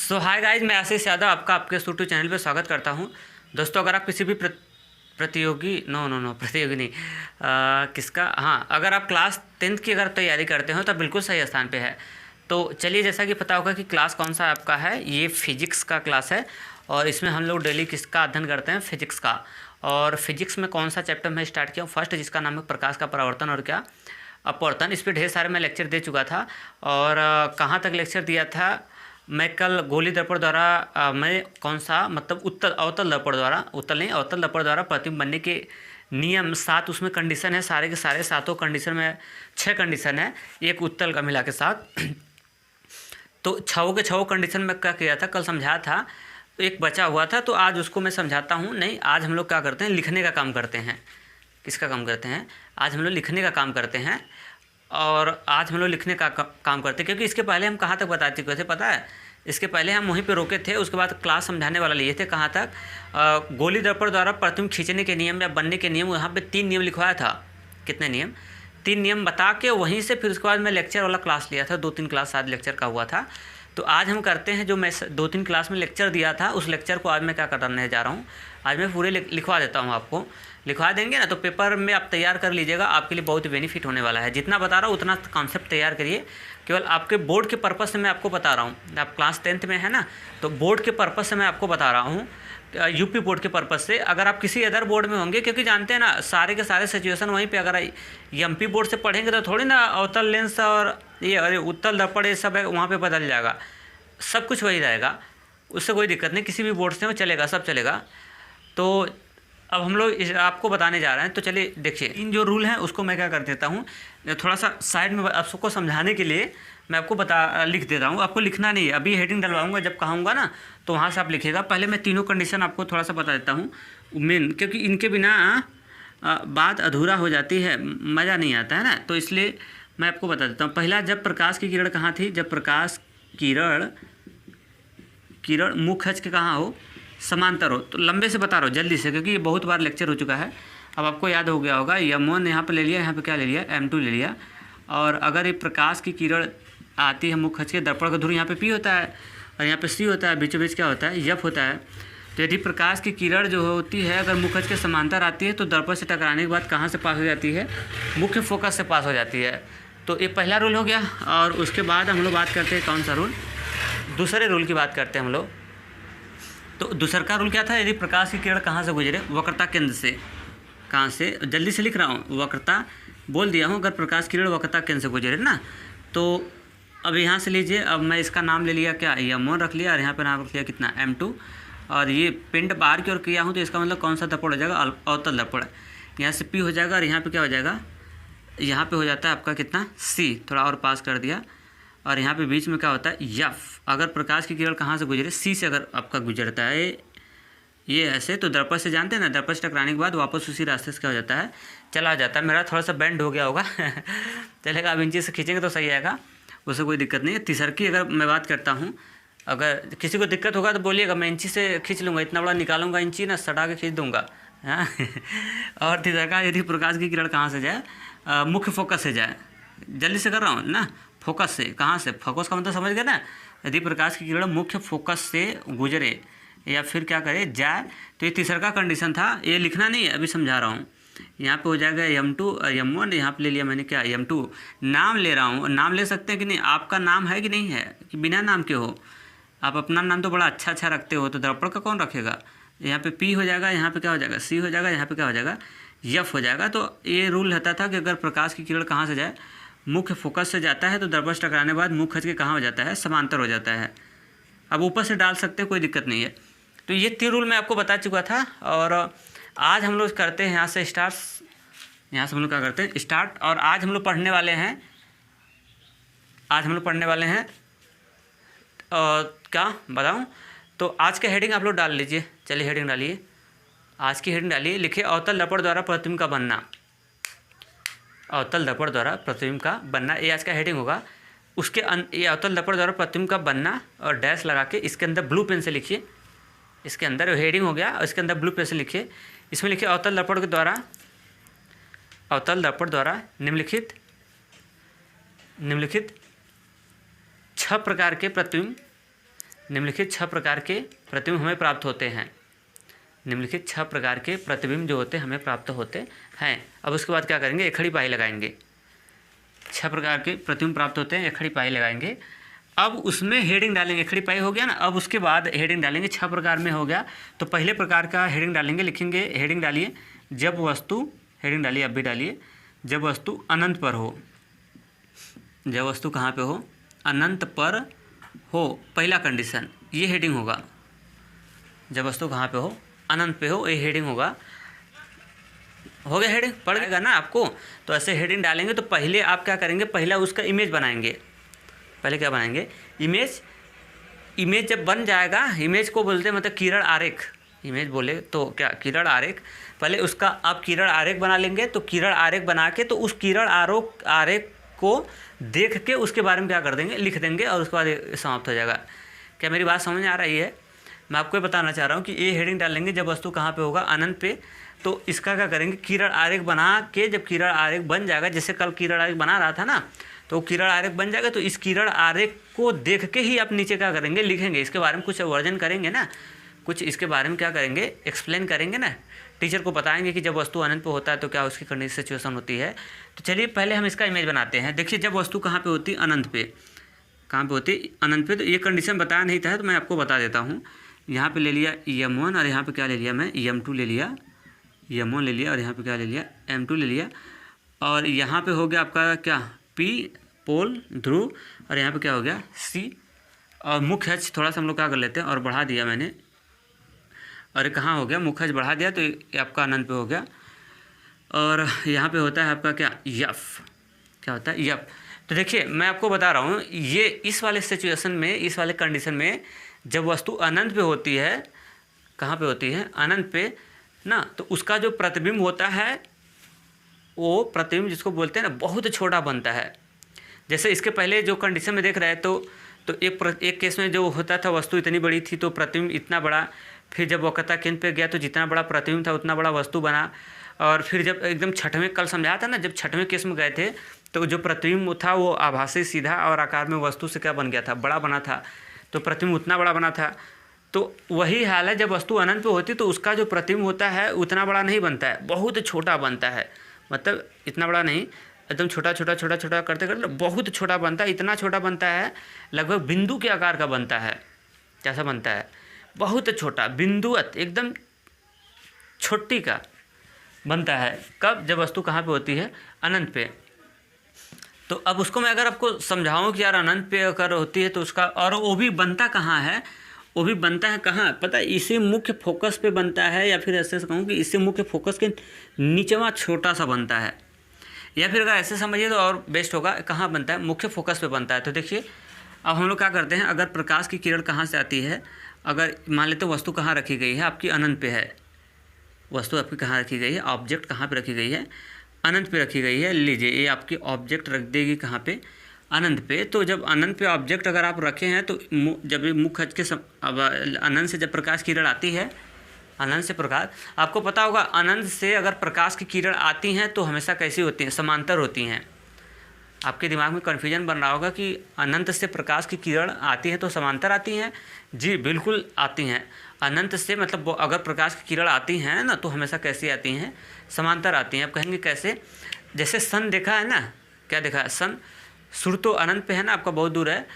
सो hi guys, मैं आशीष यादव आपका आपके यूट्यूब चैनल पे स्वागत करता हूं। दोस्तों, अगर आप किसी भी प्रतियोगी नो प्रतियोगी नहीं किसका हाँ अगर आप क्लास 10th की अगर तैयारी करते हो तो बिल्कुल सही स्थान पे है। तो चलिए, जैसा कि पता होगा कि क्लास कौन सा आपका है, ये फिजिक्स का क्लास है और इसमें हम लोग डेली किसका अध्ययन करते हैं, फिजिक्स का। और फिजिक्स में कौन सा चैप्टर मैं स्टार्ट किया हूँ फर्स्ट, जिसका नाम है प्रकाश का परावर्तन और क्या अपवर्तन। इस पर ढेर सारे मैं लेक्चर दे चुका था और कहाँ तक लेक्चर दिया था मैं कल गोली दर्पण द्वारा मैं कौन सा मतलब अवतल दर्पण द्वारा अवतल दर्पण द्वारा प्रतिबिंब बनने के नियम 7 उसमें कंडीशन है, सारे के सारे सातों कंडीशन में 6 कंडीशन है एक उत्तल का मिला के साथ। तो छवों के छवों कंडीशन में क्या किया था, कल समझाया था, एक बचा हुआ था तो आज उसको मैं समझाता हूँ। नहीं, आज हम लोग क्या करते हैं, लिखने का काम करते हैं। किसका काम करते हैं? आज हम लोग लिखने का काम करते हैं। और आज हम लोग लिखने का काम करते हैं क्योंकि इसके पहले हम कहाँ तक बता चुके थे पता है। इसके पहले हम वहीं पे रोके थे, उसके बाद क्लास समझाने वाला लिए थे कहाँ तक, गोली दर्पण द्वारा प्रतिबिंब खींचने के नियम या बनने के नियम। वहाँ पे 3 नियम लिखवाया था। कितने नियम? 3 नियम बता के वहीं से फिर उसके बाद मैं लेक्चर वाला क्लास लिया था, 2-3 क्लास साथ लेक्चर का हुआ था। तो आज हम करते हैं जो मैं 2-3 क्लास में लेक्चर दिया था उस लेक्चर को आज मैं क्या करने जा रहा हूँ, आज मैं पूरे लिखवा देता हूँ। आपको लिखवा देंगे ना तो पेपर में आप तैयार कर लीजिएगा, आपके लिए बहुत बेनिफिट होने वाला है। जितना बता रहा हूँ उतना कॉन्सेप्ट तैयार करिए, केवल आपके बोर्ड के पर्पज़ से मैं आपको बता रहा हूँ। आप क्लास 10th में है ना, तो बोर्ड के पर्पज़ से मैं आपको बता रहा हूँ, यूपी बोर्ड के पर्पज़ से। अगर आप किसी अदर बोर्ड में होंगे, क्योंकि जानते हैं ना सारे के सारे सिचुएशन वहीं पे, अगर एमपी बोर्ड से पढ़ेंगे तो थोड़ी ना अवतल लेंस और ये अरे उत्तल दर्पण ये सब है वहाँ पे बदल जाएगा, सब कुछ वही रहेगा, उससे कोई दिक्कत नहीं। किसी भी बोर्ड से वो चलेगा, सब चलेगा। तो अब हम लोग आपको बताने जा रहे हैं, तो चलिए देखिए इन जो रूल हैं उसको मैं क्या कर देता हूँ, थोड़ा सा साइड में आप सबको समझाने के लिए मैं आपको लिख देता हूँ। आपको लिखना नहीं है, अभी हेडिंग डलवाऊंगा जब कहूँगा ना तो वहाँ से आप लिखिएगा। पहले मैं तीनों कंडीशन आपको थोड़ा सा बता देता हूँ मेन, क्योंकि इनके बिना बात अधूरा हो जाती है, मज़ा नहीं आता है ना, तो इसलिए मैं आपको बता देता हूँ। पहला, जब प्रकाश की किरण कहाँ थी, जब प्रकाश किरण मुख्य अक्ष के कहाँ हो, समांतर हो। तो लंबे से बता रहा हूँ जल्दी से, क्योंकि ये बहुत बार लेक्चर हो चुका है, अब आपको याद हो गया होगा। M1 यहाँ पे ले लिया, यहाँ पे क्या ले लिया, M2 ले लिया। और अगर ये प्रकाश की किरण आती है मुख्य अक्ष के, दर्पण का ध्रुव यहाँ पे P होता है और यहाँ पे C होता है, बीचों बीच क्या होता है, F होता है। तो यदि प्रकाश की किरण जो होती है अगर मुख्य अक्ष के समांतर आती है तो दर्पण से टकराने के बाद कहाँ से पास हो जाती है, मुख्य फोकस से पास हो जाती है। तो ये पहला रूल हो गया। और उसके बाद हम लोग बात करते हैं कौन सा रूल, दूसरे रूल की बात करते हैं हम लोग। तो दूसरा का रूल क्या था, यदि प्रकाश की किरण कहाँ से गुजरे, वक्रता केंद्र से। कहाँ से, जल्दी से लिख रहा हूँ, वक्रता बोल दिया हूँ, अगर प्रकाश की किरण वक्रता केंद्र से गुजरे ना। तो अब यहाँ से लीजिए, अब मैं इसका नाम ले लिया क्या, M1 रख लिया और यहाँ पर नाम रख लिया कितना, M2। और ये पिंड बाहर की ओर किया हूँ तो इसका मतलब कौन सा दर्पण हो जाएगा, अवतल दर्पण। यहाँ से P हो जाएगा और यहाँ पर क्या हो जाएगा, यहाँ पर हो जाता है आपका कितना, C, थोड़ा और पास कर दिया। और यहाँ पे बीच में क्या होता है, F। अगर प्रकाश की किरण कहाँ से गुजरे, C से अगर आपका गुजरता है ये ऐसे, तो दर्पण से जानते हैं ना, दर्पण से टकराने के बाद वापस उसी रास्ते से क्या हो जाता है, चला जाता है। मेरा थोड़ा सा बेंड हो गया होगा चलेगा, अब इंची से खींचेंगे तो सही आएगा, उससे कोई दिक्कत नहीं है। तीसर की अगर मैं बात करता हूँ, अगर किसी को दिक्कत होगा तो बोलिएगा, मैं इंची से खींच लूँगा, इतना बड़ा निकालूंगा इंची ना, सटा के खींच दूँगा हाँ और तीसरा का, यदि प्रकाश की किरण कहाँ से जाए, मुख्य फोकस से जाए। जल्दी से कर रहा हूँ ना, फोकस से, कहाँ से, फोकस का मतलब समझ गए ना। यदि प्रकाश की किरण मुख्य फोकस से गुजरे या फिर क्या करे, जाए, तो ये तीसरा का कंडीशन था। ये लिखना नहीं है, अभी समझा रहा हूँ। यहाँ पे हो जाएगा M2 और M1, यहाँ पे ले लिया मैंने क्या, M2। नाम ले रहा हूँ, नाम ले सकते हैं कि नहीं, आपका नाम है कि नहीं है, कि बिना नाम के हो। आप अपना नाम तो बड़ा अच्छा अच्छा रखते हो, तो दर्पण का कौन रखेगा। यहाँ पे P हो जाएगा, यहाँ पे क्या हो जाएगा, C हो जाएगा, यहाँ पे क्या हो जाएगा, F हो जाएगा। तो ये रूल रहता था कि अगर प्रकाश की किरण कहाँ से जाए, मुख्य फोकस से जाता है, तो दर्पण से टकराने के बाद मुख्य अक्ष के कहाँ हो जाता है, समांतर हो जाता है। अब ऊपर से डाल सकते हैं, कोई दिक्कत नहीं है। तो ये 3 रूल मैं आपको बता चुका था। और आज हम लोग करते हैं यहाँ से स्टार्ट, यहाँ से हम लोग क्या करते हैं स्टार्ट। और आज हम लोग पढ़ने वाले हैं, और क्या बताऊँ, तो आज का हेडिंग आप लोग डाल लीजिए। चलिए हेडिंग डालिए, आज की हेडिंग डालिए, लिखिए अवतल दर्पण द्वारा प्रतिबिंब का बनना, अवतल दर्पण द्वारा प्रतिबिंब का बनना, ये आज का हेडिंग होगा। उसके ये अवतल दर्पण द्वारा प्रतिबिंब का बनना और डैश लगा के इसके अंदर ब्लू पेन से लिखिए। इसके अंदर हेडिंग हो गया और इसके अंदर ब्लू पेन से लिखिए। इसमें लिखिए अवतल दर्पण के द्वारा, अवतल दर्पण द्वारा निम्नलिखित 6 प्रकार के प्रतिबिंब निम्नलिखित 6 प्रकार के प्रतिबिंब हमें प्राप्त होते हैं। निम्नलिखित 6 प्रकार के प्रतिबिंब जो होते हैं हमें प्राप्त होते हैं। अब उसके बाद क्या करेंगे, एक खड़ी पाई लगाएंगे। 6 प्रकार के प्रतिबिंब प्राप्त होते हैं, एक खड़ी पाई लगाएंगे। अब उसमें हेडिंग डालेंगे, खड़ी पाई हो गया ना, अब उसके बाद हेडिंग डालेंगे। 6 प्रकार में हो गया तो पहले प्रकार का हेडिंग डालेंगे, लिखेंगे हेडिंग डालिए जब वस्तु, हेडिंग डालिए, अब भी डालिए, जब वस्तु अनंत पर हो। जब वस्तु कहाँ पे हो, अनंत पर हो, पहला कंडीशन ये हेडिंग होगा। जब वस्तु कहाँ पे हो, अनंत पे हो, ये हेडिंग होगा। हो गया हेडिंग, पड़ गया ना आपको। तो ऐसे हेडिंग डालेंगे तो पहले आप क्या करेंगे, पहला उसका इमेज बनाएंगे। पहले क्या बनाएंगे, इमेज। इमेज जब बन जाएगा, इमेज को बोलते हैं मतलब किरण आरेख। इमेज बोले तो क्या, किरण आरेख। पहले उसका आप किरण आरेख बना लेंगे। तो किरण आरेख बना के तो उस किरण आरेख को देख के उसके बारे में क्या कर देंगे, लिख देंगे और उसके बाद समाप्त हो जाएगा। क्या मेरी बात समझ में आ रही है? मैं आपको ये बताना चाह रहा हूँ कि ये हेडिंग डालेंगे जब वस्तु कहाँ पे होगा, अनंत पे। तो इसका क्या करेंगे, किरण आरेख बना के, जब किरण आरेख बन जाएगा, जैसे कल किरण आरेख बना रहा था ना, तो किरण आरेख बन जाएगा। तो इस किरण आरेख को देख के ही आप नीचे क्या करेंगे, लिखेंगे। इसके बारे में कुछ वर्णन करेंगे ना, कुछ इसके बारे में क्या करेंगे, एक्सप्लेन करेंगे ना। टीचर को बताएंगे कि जब वस्तु अनंत पे होता है तो क्या उसकी कंडीशन सिचुएशन होती है। तो चलिए पहले हम इसका इमेज बनाते हैं। देखिए जब वस्तु कहाँ पे होती है, अनंत पे। कहाँ पे होती है, अनंत पे। तो ये कंडीशन बताया नहीं था तो मैं आपको बता देता हूँ। यहाँ पे ले लिया M1 और यहाँ पे क्या ले लिया मैं, M2 ले लिया, M1 ले लिया और यहाँ पे क्या ले लिया, M2 ले लिया। और यहाँ पे हो गया आपका क्या, P पोल ध्रुव, और यहाँ पे क्या हो गया, C। और मुख्य अक्ष थोड़ा सा हम लोग क्या कर लेते हैं, और बढ़ा दिया मैंने, और कहाँ हो गया, मुख्य अक्ष बढ़ा दिया तो ये आपका अनंत पे हो गया। और यहाँ पे होता है आपका क्या, F। क्या होता है, F। तो देखिए मैं आपको बता रहा हूँ, ये इस वाले सिचुएशन में, इस वाले कंडीशन में जब वस्तु अनंत पे होती है, कहाँ पे होती है, अनंत पे ना, तो उसका जो प्रतिबिंब होता है, वो प्रतिबिंब जिसको बोलते हैं ना, बहुत छोटा बनता है। जैसे इसके पहले जो कंडीशन में देख रहे हैं तो एक केस में जो होता था, वस्तु इतनी बड़ी थी तो प्रतिबिंब इतना बड़ा। फिर जब वक्रता केंद्र पे गया तो जितना बड़ा प्रतिबिंब था उतना बड़ा वस्तु बना। और फिर जब एकदम छठवें, कल समझाया था ना, जब छठवें केस में गए थे तो जो प्रतिबिंब था वो आभासी, सीधा और आकार में वस्तु से क्या बन गया था, बड़ा बना था। तो प्रतिबिंब उतना बड़ा बना था। तो वही हाल है, जब वस्तु अनंत पे होती तो उसका जो प्रतिबिंब होता है उतना बड़ा नहीं बनता है, बहुत छोटा बनता है। मतलब इतना बड़ा नहीं, एकदम छोटा छोटा छोटा छोटा करते करते बहुत छोटा बनता है। इतना छोटा बनता है, लगभग बिंदु के आकार का बनता है। कैसा बनता है, बहुत छोटा, बिंदुवत, एकदम छोटी का बनता है। कब, जब वस्तु कहाँ पे होती है, अनंत पे। तो अब उसको मैं अगर आपको समझाऊं कि यार अनंत पे अगर होती है तो उसका, और वो भी बनता कहाँ है, वो भी बनता है कहाँ पता है, इसी मुख्य फोकस पे बनता है, या फिर ऐसे कहूँ कि इसी मुख्य फोकस के नीचेवा छोटा सा बनता है। या फिर अगर ऐसे समझिए तो और बेस्ट होगा, कहाँ बनता है, मुख्य फोकस पे बनता है। तो देखिए अब हम लोग क्या करते हैं, अगर प्रकाश की किरण कहाँ से आती है, अगर मान लेते वस्तु कहाँ रखी गई है, आपकी अनंत पे है वस्तु, आपकी कहाँ रखी गई है, ऑब्जेक्ट कहाँ पे रखी गई है, अनंत पे रखी गई है। लीजिए ये आपकी ऑब्जेक्ट रख देगी कहाँ पे, अनंत पे। तो जब अनंत पे ऑब्जेक्ट अगर आप रखे हैं तो जब मुख्य अक्ष के अब अनंत से जब प्रकाश किरण आती है, अनंत से प्रकाश, आपको पता होगा अनंत से अगर प्रकाश की किरण आती हैं तो हमेशा कैसी होती हैं, समांतर होती हैं। आपके दिमाग में कन्फ्यूजन बन रहा होगा कि अनंत से प्रकाश की किरण आती है तो समांतर आती हैं। जी बिल्कुल आती हैं। अनंत से मतलब अगर प्रकाश की किरण आती हैं ना तो हमेशा कैसी आती हैं, समांतर आती हैं। आप कहेंगे कैसे, जैसे सन देखा है ना, क्या देखा है, सन, सूर्य तो अनंत पे है ना, आपका बहुत दूर है।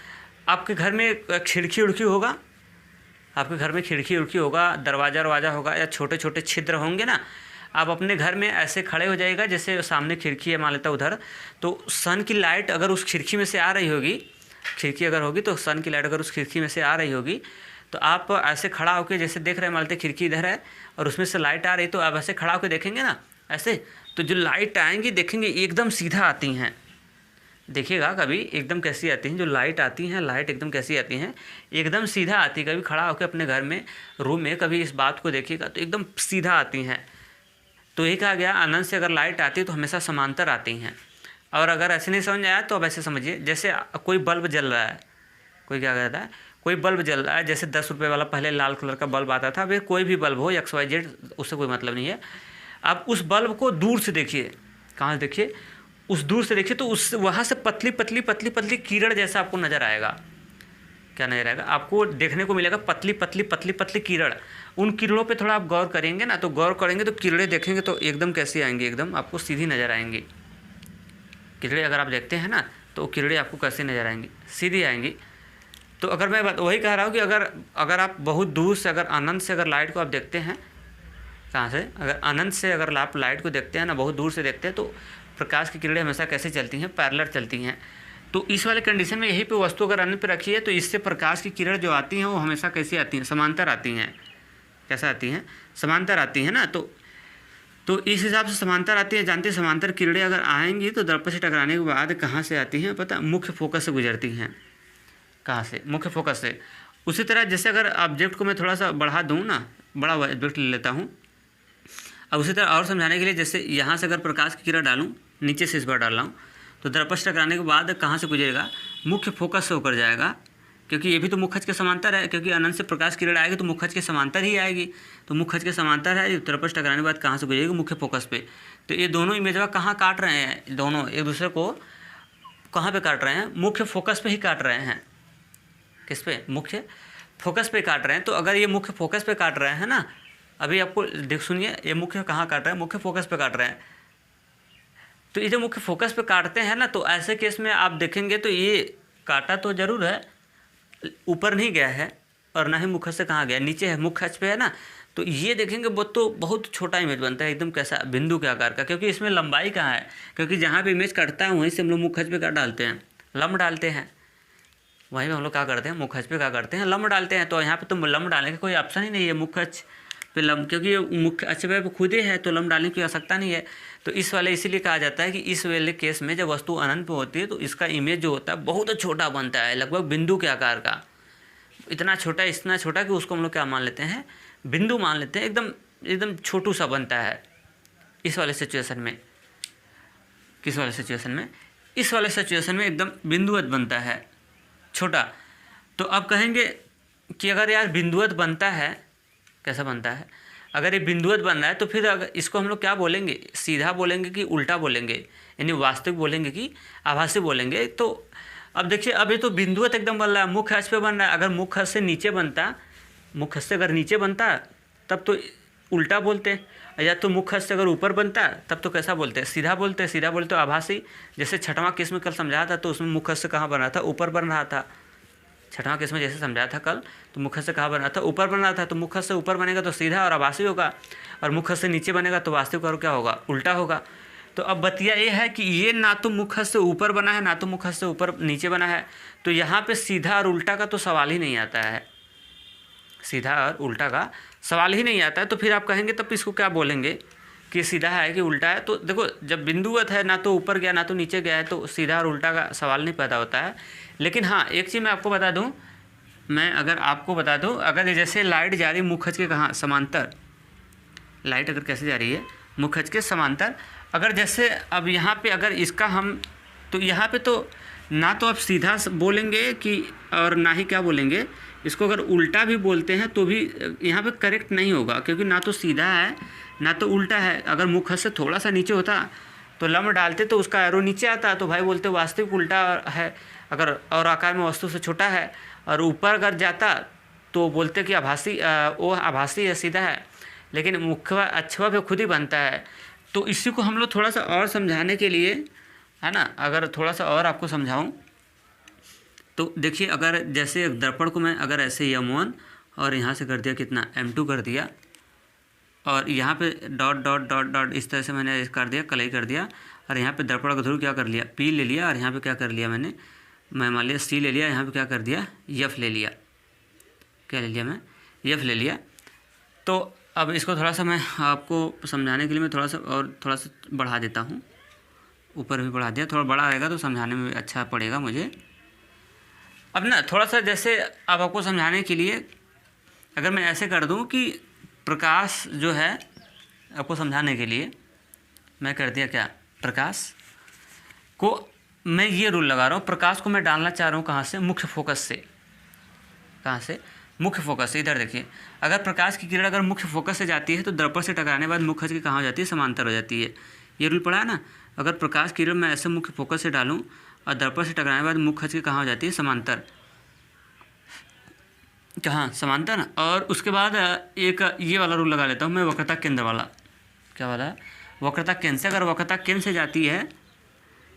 आपके घर में खिड़की उड़की होगा, आपके घर में खिड़की उड़की होगा, दरवाज़ा वरवाजा होगा, या छोटे छोटे छिद्र होंगे ना। आप अपने घर में ऐसे खड़े हो जाइएगा, जैसे सामने खिड़की है मान लेता उधर, तो सन की लाइट अगर उस खिड़की में से आ रही होगी, खिड़की अगर होगी तो सन की लाइट अगर उस खिड़की में से आ रही होगी, तो आप ऐसे खड़ा होकर जैसे देख रहे हैं, मान लेते खिड़की इधर है और उसमें से लाइट आ रही, तो आप ऐसे खड़ा होकर देखेंगे ना ऐसे, तो जो लाइट आएंगी देखेंगे एकदम सीधा आती हैं। देखिएगा कभी एकदम कैसी आती हैं, जो लाइट आती हैं, लाइट एकदम कैसी आती हैं, एकदम सीधा आती है। कभी खड़ा होकर अपने घर में, रूम में कभी इस बात को देखिएगा तो एकदम सीधा आती हैं। तो ये कहा गया, अनंत से अगर लाइट आती है तो हमेशा समांतर आती हैं। और अगर ऐसे नहीं समझ आया तो अब ऐसे समझिए, जैसे कोई बल्ब जल रहा है, कोई क्या कहता है, कोई बल्ब जल रहा है, जैसे 10 रुपये वाला पहले लाल कलर का बल्ब आता था, वे कोई भी बल्ब हो XYZ, उससे कोई मतलब नहीं है। आप उस बल्ब को दूर से देखिए, कहाँ से देखिए, उस दूर से देखिए तो उस वहाँ से पतली पतली पतली पतली किरण जैसा आपको नज़र आएगा। क्या नज़र आएगा, आपको देखने को मिलेगा पतली पतली पतली पतली किरण। उन किरणों पे थोड़ा आप गौर करेंगे ना, तो गौर करेंगे तो किरणें देखेंगे तो एकदम कैसी आएंगी, एकदम आपको सीधी नज़र आएंगी। किरणें अगर आप देखते हैं ना तो किरणें आपको कैसी नज़र आएंगी, सीधी आएंगी। तो अगर मैं वही कह रहा हूँ कि अगर आप बहुत दूर से अगर अनंत से अगर लाइट को आप देखते हैं, कहाँ से, अगर अनंत से अगर आप लाइट को देखते हैं ना, बहुत दूर से देखते हैं, तो प्रकाश की किरणें हमेशा कैसे चलती हैं, पैरेलल चलती हैं। तो इस वाले कंडीशन में यही पे वस्तु अगर अनंत पे रखी है तो इससे प्रकाश की किरण जो आती हैं वो हमेशा कैसी आती हैं, समांतर आती हैं। कैसा आती हैं, समांतर आती हैं ना। तो इस हिसाब से समांतर आती है। जानते हैं समांतर किरणें अगर आएंगी तो दर्पण से टकराने के बाद कहाँ से आती हैं, पता, मुख्य फोकस से गुजरती हैं। कहाँ से, मुख्य फोकस से। उसी तरह जैसे अगर ऑब्जेक्ट को मैं थोड़ा सा बढ़ा दूँ ना, बड़ा ऑब्जेक्ट ले लेता हूँ। अब उसी तरह और समझाने के लिए, जैसे यहाँ से अगर प्रकाश की किरण डालूँ, नीचे से इस बार डाल रहा हूँ, तो दर्पण से टकराने के बाद कहाँ से गुजरेगा, मुख्य फोकस से होकर जाएगा, क्योंकि ये भी तो मुख्य के समांतर है। क्योंकि अनंत से प्रकाश किरण आएगी तो मुख्य के समांतर ही आएगी, तो मुख्य के समांतर है। दर्पण से टकराने के बाद कहाँ से गुजरेगी, मुख्य फोकस पे। तो ये दोनों इमेजवा कहाँ काट रहे हैं, दोनों एक दूसरे को कहाँ पे काट रहे हैं, मुख्य फोकस पे ही काट रहे हैं। किस पे, मुख्य फोकस पे काट रहे हैं। तो अगर ये मुख्य फोकस पे काट रहे हैं ना, अभी आपको देख सुनिए, ये मुख्य कहाँ काट रहे हैं, मुख्य फोकस पे काट रहे हैं। तो ये जो मुख्य फोकस पे काटते हैं ना, तो ऐसे केस में आप देखेंगे तो ये काटा तो जरूर है, ऊपर नहीं गया है और ना ही मुख्य से कहाँ गया, नीचे है, मुख्य अक्ष पे है ना। तो ये देखेंगे वो तो बहुत छोटा इमेज बनता है, एकदम कैसा, बिंदु के आकार का। क्योंकि इसमें लंबाई कहाँ है, क्योंकि जहाँ पे इमेज कटता है वहीं से हम लोग मुख्य अक्ष पे क्या डालते हैं, लंब डालते हैं। वहीं पे हम लोग क्या करते हैं, मुख्य अक्ष पे क्या करते हैं, लंब डालते हैं। तो यहाँ पे तो लंब डालने का कोई ऑप्शन ही नहीं है, मुख्य अक्ष पे लंब, क्योंकि ये मुख्य अक्ष पे खुद ही है, तो लंब डालने की आवश्यकता नहीं है। तो इस वाले इसीलिए कहा जाता है कि इस वाले केस में जब वस्तु अनंत पे होती है तो इसका इमेज जो होता है बहुत छोटा बनता है, लगभग बिंदु के आकार का, इतना छोटा कि उसको हम लोग क्या मान लेते हैं, बिंदु मान लेते हैं, एकदम छोटू सा बनता है इस वाले सिचुएशन में। किस वाले सिचुएशन में, इस वाले सिचुएशन में एकदम बिंदुवत बनता है, छोटा। तो अब कहेंगे कि अगर यार बिंदुवत बनता है, कैसा बनता है, अगर ये बिंदुवत बन रहा है तो फिर अगर इसको हम लोग क्या बोलेंगे, सीधा बोलेंगे कि उल्टा बोलेंगे, यानी वास्तविक बोलेंगे कि आभासी बोलेंगे। तो अब देखिए, अब ये तो बिंदुवत एकदम बन रहा है, मुख्य अक्ष पे बन रहा है। अगर मुख्य से नीचे बनता, मुख्य से अगर नीचे बनता तब तो उल्टा बोलते, या तो मुख्य से अगर ऊपर बनता तब तो कैसा बोलते, सीधा बोलते। सीधा बोलते आभासी। जैसे छठवां केस में कल समझाया था, तो उसमें मुख्य से कहाँ बन रहा था, ऊपर बन रहा था। छठवां केस में जैसे समझाया था कल, तो मुख्य से कहाँ बन रहा था, ऊपर बन रहा था। तो मुख्य से ऊपर बनेगा तो सीधा और आभासी होगा, और मुख्य से नीचे बनेगा तो वास्तविक और क्या होगा, उल्टा होगा। तो अब बतिया ये है कि ये ना तो मुख्य से ऊपर बना है, ना तो मुख्य से ऊपर नीचे बना है। तो यहाँ पे सीधा और उल्टा का तो सवाल ही नहीं आता है, सीधा और उल्टा का सवाल ही नहीं आता है। तो फिर आप कहेंगे तब इसको क्या बोलेंगे कि सीधा है कि उल्टा है। तो देखो, जब बिंदुवत है, ना तो ऊपर गया ना तो नीचे गया है, तो सीधा और उल्टा का सवाल नहीं पैदा होता है। लेकिन हाँ, एक चीज़ मैं आपको बता दूं, अगर जैसे लाइट जा रही मुख्य के कहाँ, समांतर, लाइट अगर कैसे जा रही है, मुख्य के समांतर। अगर जैसे अब यहाँ पे अगर इसका हम, तो यहाँ पे तो ना तो आप सीधा बोलेंगे कि, और ना ही क्या बोलेंगे, इसको अगर उल्टा भी बोलते हैं तो भी यहाँ पे करेक्ट नहीं होगा, क्योंकि ना तो सीधा है ना तो उल्टा है। अगर मुख्य से थोड़ा सा नीचे होता तो लंब डालते तो उसका एरो नीचे आता, तो भाई बोलते वास्तविक उल्टा है। अगर और आकार में वस्तु से छोटा है, और ऊपर अगर जाता तो बोलते कि आभासी, वो आभासी है, सीधा है। लेकिन मुख्य अक्षवा पे खुद ही बनता है। तो इसी को हम लोग थोड़ा सा और समझाने के लिए, है ना, अगर थोड़ा सा और आपको समझाऊं तो देखिए, अगर जैसे दर्पण को मैं अगर ऐसे M1 और यहाँ से कर दिया कितना, M2 कर दिया, और यहाँ पे डॉट डॉट डॉट डॉट इस तरह से मैंने कर दिया, कलई कर दिया, और यहाँ पे दर्पण का ध्रुव क्या कर लिया, P ले लिया, और यहाँ पे क्या कर लिया मैं मान लिया C ले लिया, यहाँ पे क्या कर दिया, F ले लिया। क्या ले लिया मैं, F ले लिया। तो अब इसको थोड़ा सा मैं आपको समझाने के लिए मैं थोड़ा सा बढ़ा देता हूँ, ऊपर भी बढ़ा दिया, थोड़ा बड़ा रहेगा तो समझाने में अच्छा पड़ेगा मुझे। अब ना थोड़ा सा जैसे अब आपको समझाने के लिए अगर मैं ऐसे कर दूं कि प्रकाश जो है, आपको समझाने के लिए मैं कर दिया क्या, प्रकाश को मैं ये रूल लगा रहा हूँ, प्रकाश को मैं डालना चाह रहा हूँ कहाँ से, मुख्य फोकस से। कहाँ से, मुख्य फोकस से। इधर देखिए, अगर प्रकाश की किरण अगर मुख्य फोकस से जाती है तो दर्पण से टकराने के बाद मुख्य की कहाँ हो जाती है, समांतर हो जाती है। ये रूल पड़ा है ना। अगर प्रकाश किरण मैं ऐसे मुख्य फोकस से डालूँ और दर्पण से टकराने के बाद मुख्य की कहाँ हो जाती है, समांतर। कहाँ समांतर। और उसके बाद एक ये वाला रूल लगा लेता हूँ मैं, वक्रता केंद्र वाला। क्या वाला है? वक्रता केंद्र से। अगर वक्रता केंद्र से जाती है,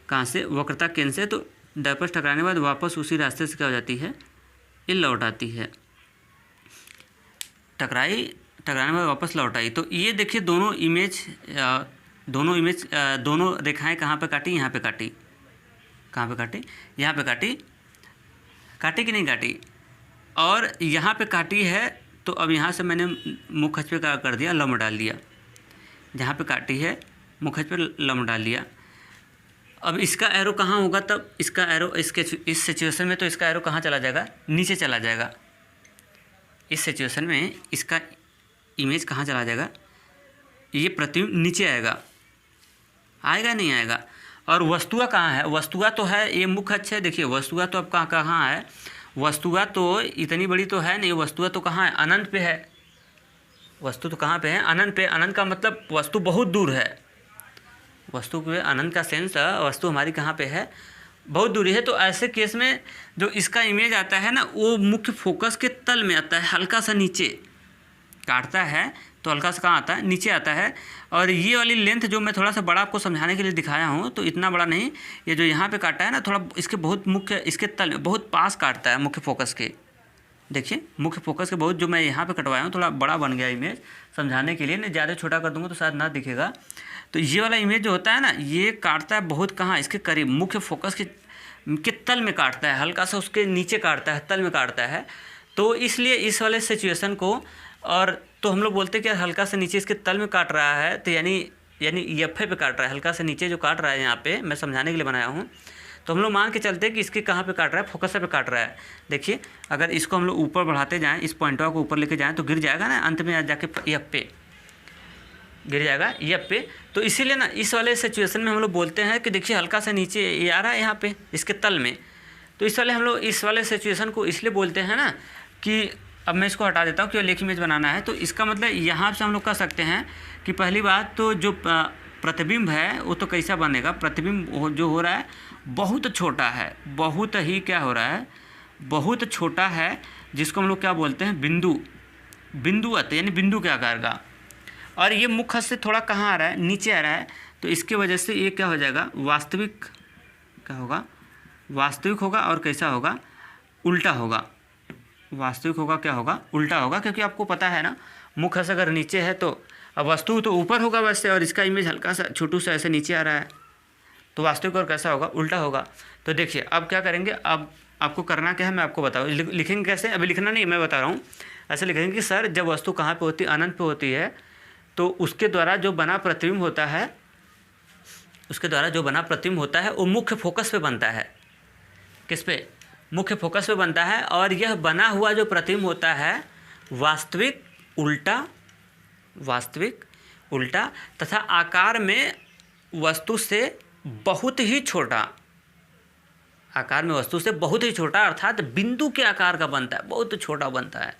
कहाँ से? वक्रता केंद्र से, तो डायपर टकराने के बाद वापस उसी रास्ते से क्या हो जाती है? ये लौट आती है। टकराने के बाद वापस लौट आई। तो ये देखिए दोनों इमेज दोनों रेखाएं कहाँ पे काटी? यहाँ पे काटी। कहाँ पे काटी? यहाँ पे काटी। काटी कि नहीं काटी? और यहाँ पे काटी है, तो अब यहाँ से मैंने मुख्य अक्ष पे क्या कर दिया? लंब डाल दिया। जहाँ पे काटी है मुख्य अक्ष पे लंब डाल दिया। अब इसका एरो कहाँ होगा? तब इसका एरो इस सिचुएशन में तो इसका एरो कहाँ चला जाएगा? नीचे चला जाएगा। इस सिचुएशन में इसका इमेज कहाँ चला जाएगा? ये प्रतिबिंब नीचे आएगा। आएगा नहीं आएगा? और वस्तुआ कहाँ है? वस्तुआ तो है, ये मुख्य अक्ष है। देखिए वस्तुआ तो अब कहाँ है? वस्तुआ तो इतनी बड़ी तो है नहीं। वस्तुआ तो कहाँ है? अनंत पे है। वस्तु तो कहाँ पे है? अनंत पे। अनंत का मतलब वस्तु बहुत दूर है। वस्तु पे अनंत का सेंस, वस्तु हमारी कहाँ पे है? बहुत दूरी है। तो ऐसे केस में जो इसका इमेज आता है ना, वो मुख्य फोकस के तल में आता है, हल्का सा नीचे काटता है तो हल्का सा कहाँ आता है? नीचे आता है। और ये वाली लेंथ जो मैं थोड़ा सा बड़ा आपको समझाने के लिए दिखाया हूँ, तो इतना बड़ा नहीं, ये जो यहाँ पे काटा है ना, थोड़ा इसके बहुत मुख्य, इसके तल में बहुत पास काटता है मुख्य फोकस के। देखिए मुख्य फोकस के बहुत, जो मैं यहाँ पे कटवाया हूँ थोड़ा बड़ा बन गया इमेज समझाने के लिए। नहीं ज़्यादा छोटा कर दूँगा तो शायद ना दिखेगा। तो ये वाला इमेज जो होता है ना, ये काटता है बहुत कहाँ? इसके करीब, मुख्य फोकस के तल में काटता है, हल्का सा उसके नीचे काटता है, तल में काटता है। तो इसलिए इस वाले सिचुएशन को, और तो हम लोग बोलते हैं कि यार हल्का सा नीचे इसके तल में काट रहा है, तो यानी यफे पे काट रहा है। हल्का सा नीचे जो काट रहा है यहाँ पे, मैं समझाने के लिए बनाया हूँ। तो हम लोग मान के चलते हैं कि इसके कहाँ पे काट रहा है? फोकस पे काट रहा है। देखिए अगर इसको हम लोग ऊपर बढ़ाते जाएँ, इस पॉइंटवा को ऊपर लेके जाएँ, तो गिर जाएगा ना, अंत में जाके यफ पे गिर जाएगा, यफ पे। तो इसीलिए ना इस वाले सिचुएशन में हम लोग बोलते हैं कि देखिए हल्का सा नीचे ये आ रहा है यहाँ पे इसके तल में। तो हम लोग इस वाले सिचुएशन को इसलिए बोलते हैं ना कि, अब मैं इसको हटा देता हूँ, क्यों लेख इमेज बनाना है। तो इसका मतलब यहाँ से हम लोग कह सकते हैं कि पहली बात तो जो प्रतिबिंब है वो तो कैसा बनेगा? प्रतिबिंब जो हो रहा है बहुत छोटा है, बहुत ही क्या हो रहा है? बहुत छोटा है, जिसको हम लोग क्या बोलते हैं? बिंदुवत, यानी बिंदु के आकार का। और ये मुख्य से थोड़ा कहाँ आ रहा है? नीचे आ रहा है। तो इसके वजह से ये क्या हो जाएगा? वास्तविक क्या होगा? वास्तविक होगा। और कैसा होगा? उल्टा होगा। वास्तविक होगा, क्या होगा? उल्टा होगा। क्योंकि आपको पता है ना, मुख्य से अगर नीचे है तो अब वस्तु तो ऊपर होगा वैसे, और इसका इमेज हल्का सा छोटू सा ऐसे नीचे आ रहा है, तो वास्तविक और कैसा होगा? उल्टा होगा। तो देखिए अब क्या करेंगे, अब आपको करना क्या है मैं आपको बताऊँ। लिखेंगे कैसे? अभी लिखना नहीं, मैं बता रहा हूँ। ऐसे लिखेंगे कि सर जब वस्तु कहाँ पे होती है? अनंत पे होती है। तो उसके द्वारा जो बना प्रतिबिंब होता है, वो मुख्य फोकस पे बनता है। किस पे? मुख्य फोकस पे बनता है। और यह बना हुआ जो प्रतिबिंब होता है वास्तविक, उल्टा तथा आकार में वस्तु से बहुत ही छोटा, अर्थात बिंदु के आकार का बनता है, बहुत छोटा बनता है।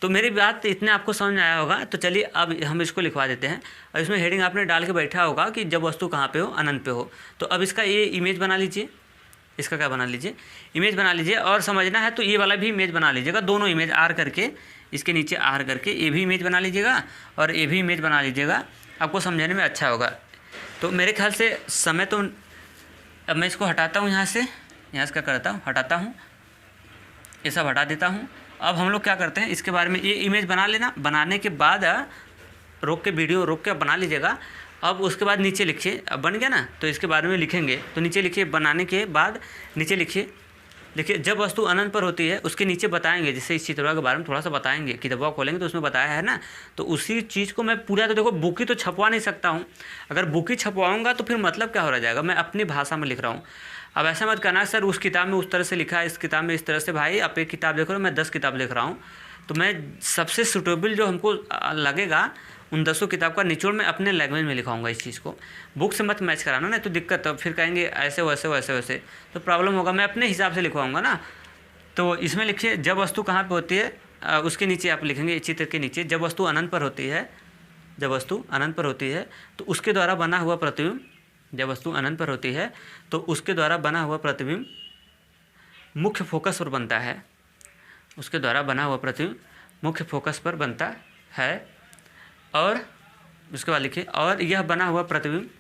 तो मेरी बात इतने आपको समझ में आया होगा। तो चलिए अब हम इसको लिखवा देते हैं, और इसमें हेडिंग आपने डाल के बैठा होगा कि जब वस्तु कहाँ पे हो? अनंत पे हो। तो अब इसका ये इमेज बना लीजिए, इसका क्या बना लीजिए? इमेज बना लीजिए। और समझना है तो ये वाला भी इमेज बना लीजिएगा, दोनों इमेज आर करके, इसके नीचे आर करके ये भी इमेज बना लीजिएगा और ये भी इमेज बना लीजिएगा, आपको समझने में अच्छा होगा। तो मेरे ख्याल से समय तो, अब मैं इसको हटाता हूँ यहाँ से क्या करता हूँ? हटाता हूँ, ये सब हटा देता हूँ। अब हम लोग क्या करते हैं, इसके बारे में ये इमेज बना लेना। बनाने के बाद वीडियो रोक के बना लीजिएगा। अब उसके बाद नीचे लिखिए, अब बन गया ना, तो इसके बारे में लिखेंगे। तो नीचे लिखिए, बनाने के बाद नीचे लिखिए जब वस्तु अनंत पर होती है, उसके नीचे बताएंगे, जैसे इस चित्रवा के बारे में थोड़ा सा बताएंगे, किताबा खोलेंगे तो उसमें बताया है ना। तो उसी चीज़ को मैं पूरा, तो देखो बुक ही तो छपवा नहीं सकता हूँ। अगर बुक ही छपवाऊँगा तो फिर मतलब क्या हो रह जाएगा? मैं अपनी भाषा में लिख रहा हूँ। अब ऐसा मत करना सर उस किताब में उस तरह से लिखा है, इस किताब में इस तरह से। भाई आप एक किताब लिख रहे हो, मैं 10 किताब लिख रहा हूँ, तो मैं सबसे सूटेबल जो हमको लगेगा उन 10 किताब का निचोड़ में अपने लैंग्वेज में लिखाऊंगा इस चीज़ को। बुक से मत मैच कराना ना, तो दिक्कत, तो फिर कहेंगे ऐसे वैसे तो प्रॉब्लम होगा। मैं अपने हिसाब से लिखवाऊंगा ना। तो इसमें लिखिए जब वस्तु कहाँ पे होती है, उसके नीचे आप लिखेंगे चित्र के नीचे, जब वस्तु अनंत पर होती है, तो उसके द्वारा बना हुआ प्रतिबिंब, जब वस्तु अनंत पर होती है तो उसके द्वारा बना हुआ प्रतिबिंब मुख्य फोकस पर बनता है। उसके द्वारा बना हुआ प्रतिबिंब मुख्य फोकस पर बनता है। और उसके बाद लिखिए, और यह बना हुआ प्रतिबिंब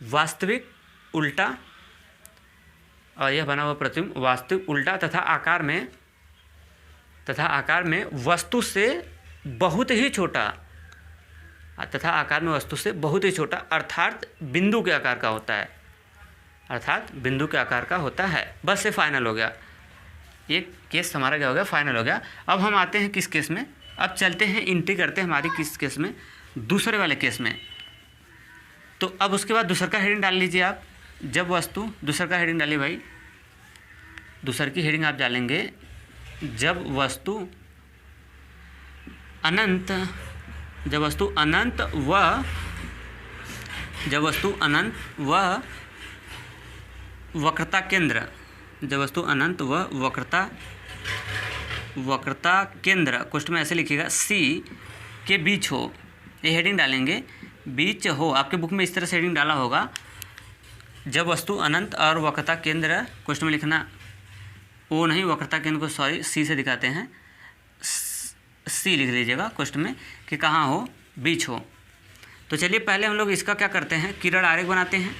वास्तविक उल्टा तथा आकार में वस्तु से बहुत ही छोटा अर्थात बिंदु के आकार का होता है। बस ये फाइनल हो गया, ये केस हमारा क्या हो गया, फाइनल हो गया। अब हम आते हैं किस केस में, अब चलते हैं एंट्री करते हैं हमारी किस केस में, दूसरे वाले केस में। तो अब उसके बाद दूसर का हेडिंग डाल लीजिए आप। जब वस्तु, दूसर का हेडिंग डालिए भाई, दूसर की हेडिंग आप डालेंगे, जब वस्तु अनंत व वक्रता केंद्र कुष्ठ में ऐसे लिखिएगा सी के बीच हो, ये हेडिंग डालेंगे, बीच हो। आपके बुक में इस तरह से हेडिंग डाला होगा, जब वस्तु अनंत और वक्रता केंद्र, कुष्ठ में लिखना ओ नहीं, वक्रता केंद्र को सॉरी सी से दिखाते हैं, सी लिख लीजिएगा कुष्ठ में कि कहाँ हो, बीच हो। तो चलिए पहले हम लोग इसका क्या करते हैं, किरण आरेख बनाते हैं।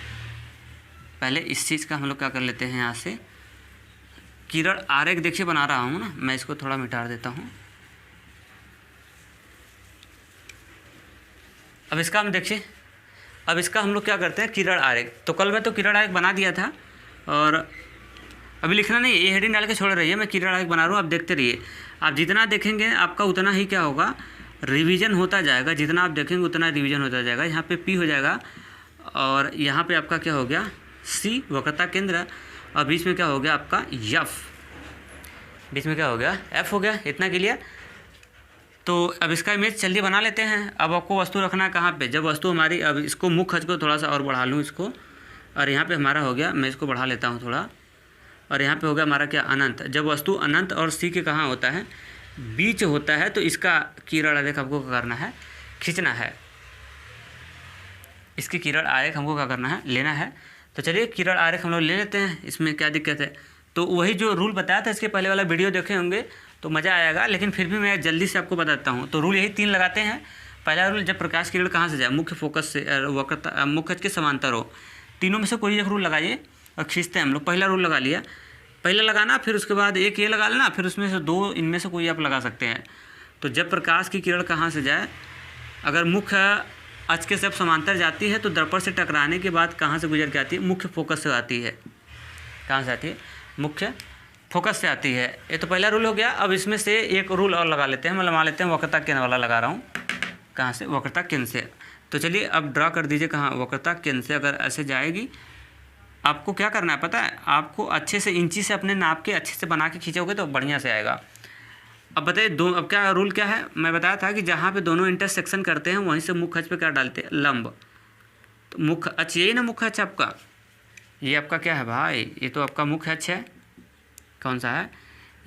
पहले इस चीज़ का हम लोग क्या कर लेते हैं, यहाँ से किरण आरेख देखिए बना रहा हूँ ना मैं, इसको थोड़ा मिटा देता हूँ। अब इसका हम देखिए, अब इसका हम लोग क्या करते हैं, किरण आरेख। तो कल मैं तो किरण आरेख बना दिया था और अभी लिखना नहीं, ये हेडिंग डाल के छोड़ रही है, मैं किरण आरेख बना रहा हूँ, आप देखते रहिए। आप जितना देखेंगे आपका उतना ही क्या होगा, रिवीजन होता जाएगा, जितना आप देखेंगे उतना रिवीजन होता जाएगा। यहाँ पे पी हो जाएगा और यहाँ पे आपका क्या हो गया, सी वक्रता केंद्र, और बीच में क्या हो गया आपका एफ, बीच में क्या हो गया, एफ हो गया। इतना क्लियर। तो अब इसका इमेज चलिए बना लेते हैं। अब आपको वस्तु रखना है कहाँ पे, जब वस्तु हमारी, अब इसको मुख्य अक्ष को थोड़ा सा और बढ़ा लूँ इसको, और यहाँ पे हमारा हो गया, मैं इसको बढ़ा लेता हूँ थोड़ा, और यहाँ पे हो गया हमारा क्या, अनंत। जब वस्तु अनंत और सी के कहाँ होता है, बीच होता है, तो इसका किरण आरेख हमको क्या करना है, खींचना है। इसकी किरण आरेख हमको क्या करना है, लेना है। तो चलिए किरण आरेख हम लोग ले लेते हैं, इसमें क्या दिक्कत है। तो वही जो रूल बताया था, इसके पहले वाला वीडियो देखे होंगे तो मज़ा आएगा, लेकिन फिर भी मैं जल्दी से आपको बताता हूँ। तो रूल यही 3 लगाते हैं। पहला रूल, जब प्रकाश किरण कहाँ से जाए, मुख्य फोकस से, वक्रता मुख्य के समांतर हो। तीनों में से कोई एक रूल लगाइए और खींचते हैं हम लोग। पहला रूल लगा लिया, पहले लगाना, फिर उसके बाद एक ये लगा लेना, फिर उसमें से 2 इनमें से कोई आप लगा सकते हैं। तो जब प्रकाश की किरण कहाँ से जाए, अगर मुख्य अक्ष के सब समांतर जाती है तो दर्पण से टकराने के बाद कहाँ से गुजर के आती है, मुख्य फोकस से आती है। कहाँ से आती है, मुख्य फोकस से आती है। ये तो पहला रूल हो गया। अब इसमें से एक रूल और लगा लेते हैं, मैं लगा लेते हैं, वक्रता केंद्र वाला लगा रहा हूँ। कहाँ से, वक्रता केंद्र से। तो चलिए अब ड्रा कर दीजिए, कहाँ, वक्रता केंद्र से अगर ऐसे जाएगी, आपको क्या करना है पता है, आपको अच्छे से इंची से अपने नाप के अच्छे से बना के खींचोगे तो बढ़िया से आएगा। अब बताइए अब क्या रूल क्या है, मैं बताया था कि जहाँ पे दोनों इंटरसेक्शन करते हैं वहीं से मुख्य अक्ष पे क्या डालते हैं, लंब। तो मुख्य अक्ष यही ना, मुख्य अक्ष आपका, ये आपका क्या है भाई, ये तो आपका मुख्य अक्ष है। कौन सा है,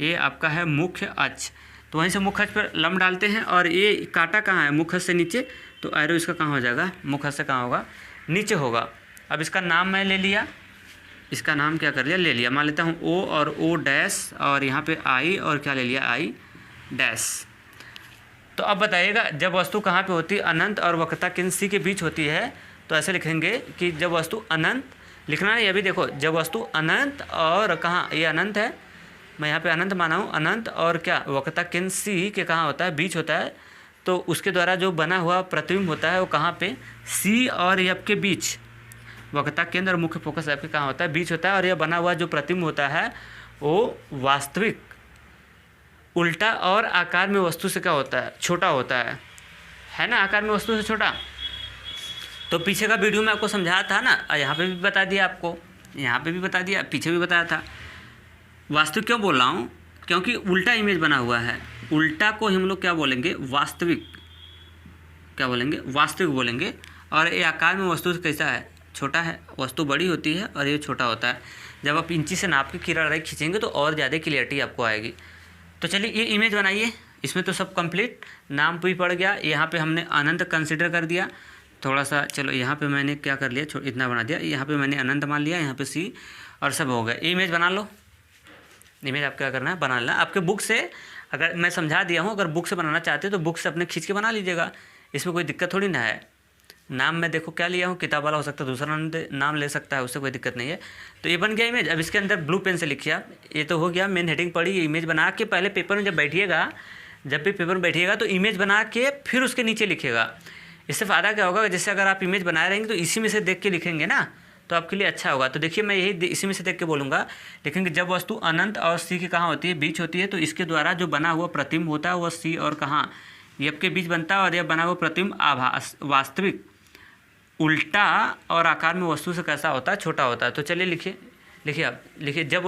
ये आपका है मुख्य अक्ष। तो वहीं से मुख्य अक्ष पर लंब डालते हैं, और ये काटा कहाँ है, मुख्य अक्ष से नीचे, तो एरो इसका कहाँ हो जाएगा, मुख्य अक्ष से कहाँ होगा, नीचे होगा। अब इसका नाम मैं ले लिया, इसका नाम क्या कर लिया, ले लिया, मान लेता हूँ ओ और ओ डैश, और यहाँ पे आई और क्या ले लिया, आई डैश। तो अब बताइएगा, जब वस्तु कहाँ पे होती है, अनंत और वक्रता केंद्र सी के बीच होती है, तो ऐसे लिखेंगे कि जब वस्तु अनंत, लिखना है ये भी देखो, जब वस्तु अनंत और कहाँ, ये अनंत है, मैं यहाँ पे अनंत माना हूँ, अनंत और क्या, वक्रता केंद्र सी के कहाँ होता है, बीच होता है, तो उसके द्वारा जो बना हुआ प्रतिबिंब होता है वो कहाँ पे, सी और एफ के बीच, वक्रता केंद्र और मुख्य फोकस एफ के कहाँ होता है, बीच होता है। और यह बना हुआ जो प्रतिबिंब होता है वो वास्तविक उल्टा और आकार में वस्तु से क्या होता है, छोटा होता है ना, आकार में वस्तु से छोटा। तो पीछे का वीडियो में आपको समझाया था ना, यहाँ पे भी बता दिया आपको, यहाँ पे भी बता दिया, पीछे भी बताया था। वास्तविक क्यों बोल रहा हूँ, क्योंकि उल्टा इमेज बना हुआ है। उल्टा को हम लोग क्या बोलेंगे, वास्तविक, क्या बोलेंगे, वास्तविक बोलेंगे। और ये आकार में वस्तु से कैसा है, छोटा है, वस्तु बड़ी होती है और ये छोटा होता है। जब आप इंची से नाप के किरण रेखा खींचेंगे तो और ज़्यादा क्लियरिटी आपको आएगी। तो चलिए ये इमेज बनाइए, इसमें तो सब कंप्लीट, नाम भी पड़ गया। यहाँ पे हमने अनंत कंसिडर कर दिया थोड़ा सा, चलो यहाँ पे मैंने क्या कर लिया, इतना बना दिया, यहाँ पे मैंने अनंत मान लिया, यहाँ पे सी, और सब हो गया। इमेज बना लो, इमेज आपको क्या करना है, बना लेना। आपके बुक से, अगर मैं समझा दिया हूँ, अगर बुक से बनाना चाहते हो तो बुक से अपने खींच के बना लीजिएगा, इसमें कोई दिक्कत थोड़ी ना है। नाम मैं देखो क्या लिया हूँ, किताब वाला हो सकता है, दूसरा नाम ले सकता है, उससे कोई दिक्कत नहीं है। तो ये बन गया इमेज। अब इसके अंदर ब्लू पेन से लिखिए आप। ये तो हो गया, मेन हेडिंग पढ़ी। इमेज बना के पहले पेपर में जब बैठिएगा, जब भी पेपर में बैठिएगा तो इमेज बना के फिर उसके नीचे लिखिएगा। इससे फ़ायदा क्या होगा, जैसे अगर आप इमेज बनाए रहेंगे तो इसी में से देख के लिखेंगे ना, तो आपके लिए अच्छा होगा। तो देखिए मैं यही इसी में से देख के बोलूँगा। लिखेंगे जब वस्तु अनंत और सी की कहाँ होती है, बीच होती है, तो इसके द्वारा जो बना हुआ प्रतिबिंब होता है वह सी और कहाँ, एफ के बीच बनता है। और यह बना हुआ प्रतिबिंब आभास वास्तविक उल्टा और आकार में वस्तु से कैसा होता है, छोटा होता है। तो चलिए लिखिए आप लिखिए, जब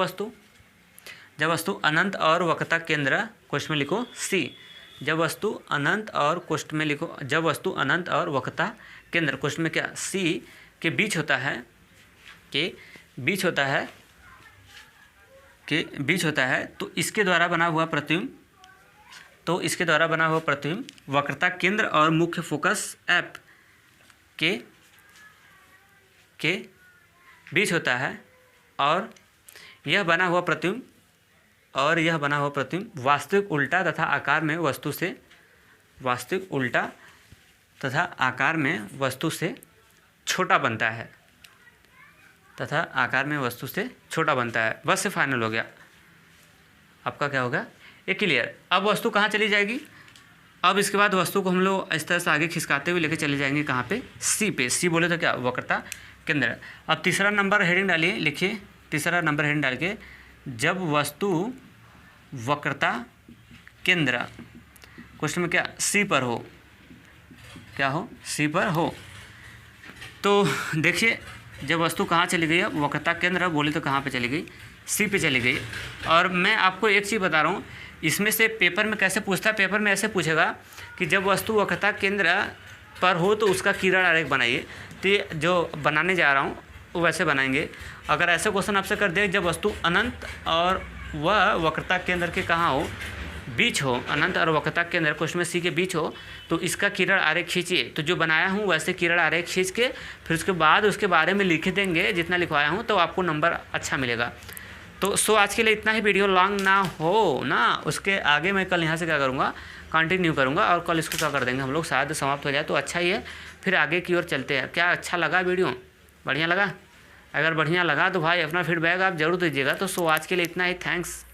वस्तु अनंत और वक्रता केंद्र, कोष्ठ में लिखो सी। जब वस्तु अनंत और कोष्ठ में लिखो, जब वस्तु अनंत और वक्रता केंद्र, कोष्ठ में क्या, सी के बीच होता है, तो इसके द्वारा बना हुआ प्रतिबिंब वक्रता केंद्र और मुख्य फोकस एफ के बीच होता है। और यह बना हुआ प्रतिबिंब वास्तविक उल्टा तथा आकार में वस्तु से छोटा बनता है, बस से फाइनल हो गया आपका। क्या होगा, ये क्लियर। अब वस्तु कहाँ चली जाएगी, अब इसके बाद वस्तु को हम लोग इस तरह से आगे खिसकाते हुए लेके चले जाएंगे कहाँ पे, सी पे। सी बोले तो क्या, वक्रता केंद्र। अब तीसरा नंबर हेडिंग डालिए, लिखिए तीसरा नंबर हेडिंग डाल के, जब वस्तु वक्रता केंद्र, क्वेश्चन में क्या, सी पर हो, क्या हो, सी पर हो। तो देखिए जब वस्तु कहाँ चली गई, अब वक्रता केंद्र बोले तो कहाँ पे चली गई, सी पे चली गई। और मैं आपको एक चीज़ बता रहा हूँ, इसमें से पेपर में कैसे पूछता है, पेपर में ऐसे पूछेगा कि जब वस्तु वक्रता केंद्र पर हो तो उसका किरण आरेख बनाइए। तो ये जो बनाने जा रहा हूँ वो वैसे बनाएंगे। अगर ऐसे क्वेश्चन आपसे कर दिया, जब वस्तु अनंत और वह वक्रता केंद्र के कहाँ हो, बीच हो, अनंत और वक्रता केंद्र क्वेश्चन में सी के बीच हो, तो इसका किरण आरेख खींचिए। तो जो बनाया हूँ वैसे किरण आरेख खींच के फिर उसके बाद उसके बारे में लिख देंगे जितना लिखवाया हूँ, तो आपको नंबर अच्छा मिलेगा। तो आज के लिए इतना ही। वीडियो लॉन्ग ना हो ना, उसके आगे मैं कल यहाँ से क्या करूँगा, कंटिन्यू करूँगा और कल इसको क्या कर देंगे हम लोग, शायद समाप्त हो जाए तो अच्छा ही है। फिर आगे की ओर चलते हैं। क्या अच्छा लगा वीडियो, बढ़िया लगा? अगर बढ़िया लगा तो भाई अपना फीडबैक आप जरूर दीजिएगा। तो आज के लिए इतना ही। थैंक्स।